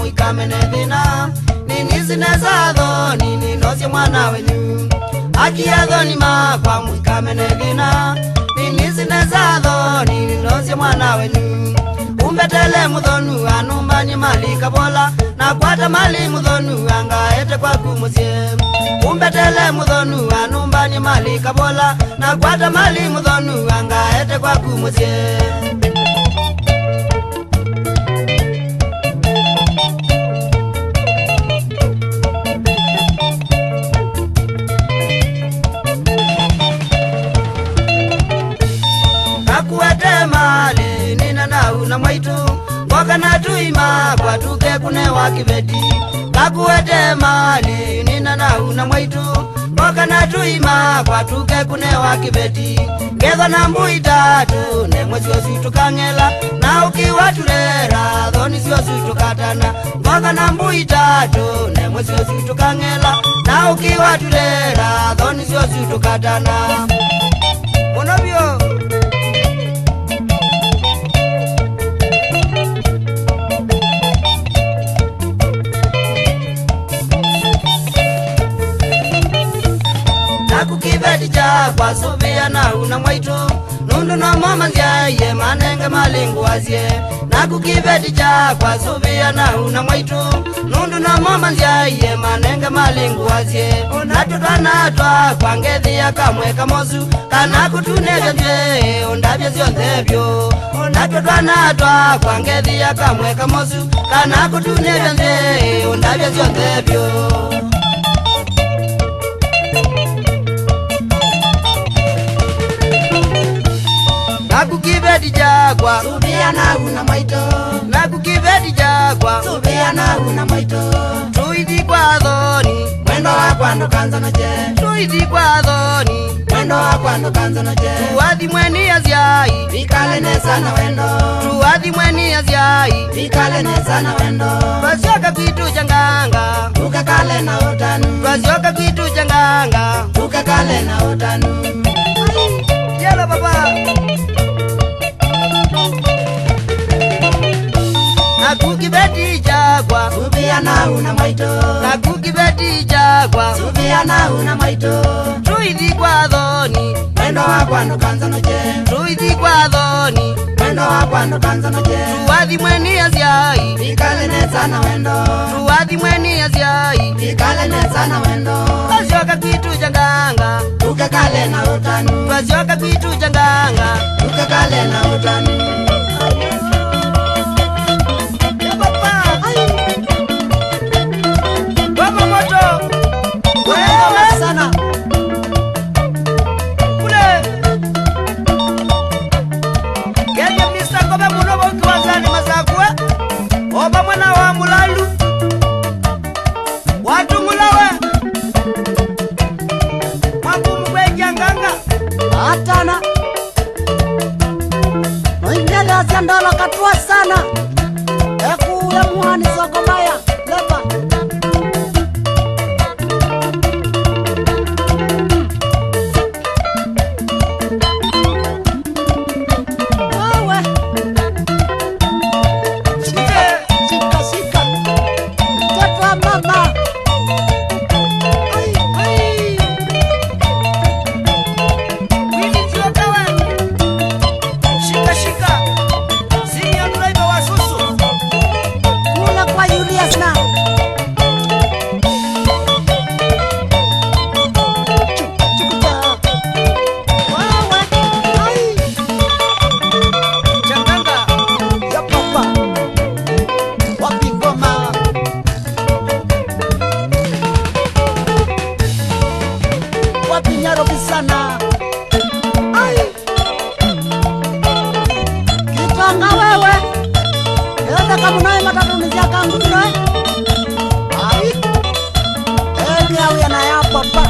mwikamene thina nini zineza thoni ninosie mwana wenyu akia thoni makwa mwikamene thina nini zineza thoni ninosie mwana wenyu umbetele muthonu anumbani malika bola na kwata mali muthonu angaete kwaku musie umbetele muthonu anumbani malika bola na kwata mali muthonu angaete kwaku musie kakuete mali nina na una mwaitu mboga na tuima kwa tuke kune wakiveti kakuete mali nina na una mwaitu mboga na tuima kwa tuke kune wakiveti ngetho na mbui tatu ne mwezi osu tukangela na ukiwa turera thoni si osu tukatana mboga na mbui tatu ne mwezi osu tukangela na ukiwa turera thoni si osu tukatana monobio kukibeti chakwa suvia na una mwaitu nundu no moma nziaye manenge malingu wazie na kukibeti chakwa suvia na una mwaitu nundu no moma nziaye manenge malingu wazie natutwanatwa kwa ngethi ya kamwe kamosu kana kutunega nje ondavya zionthevyo natutwanatwa kwa ngethi ya kamwe kamosu kana kutunega nje ondavya zionthevyo nakukibeti chakwa subia na una mwaitu nakukibeti chakwa subia na una mwaitu tuithi kwa thoni mwendo wakwa ndukanza noche tuithi kwa thoni mwendo wakwa ndukanza noche tuwathi mweni aziai vikale nesa na wendo tuwathi mweni aziai vikale nesa na wendo twasioka kwitu changanga ukakale na utanu twasioka kwitu changanga ukakale na utanu yelo baba nakukibeti chakwa subia na una mwaitu nakukibeti chakwa subia na una mwaitu tuithi kwa thoni mwendo wakwa ndukanza noche tuithi kwa thoni mwendo wakwa ndukanza noche tuwathi mweni aziai vikale nesa na wendo tuwathi mweni aziai vikale nesa na wendo twasioka kwitu changanga ukakale na utanu twasioka kwitu changanga ukakale na utanu Baba moto wewe sana kule Kenya Mr. Kobe munobo ukiwazani masakwe oba mwana wa mulalu watu mulawe makumu kwe janganga atana noindele asiandala katua sana ekule muhani sokomaya lepa wewe shika shika mtoto wa mama wili tiokawe shika shika senior driver wa susu kula kwa Julius na wewe changanga ya papa wapi ngoma wapi Nyarobi sana kitanga wewe enda kamunaye matatunizia kangu tunaye ai endi awe na ya papa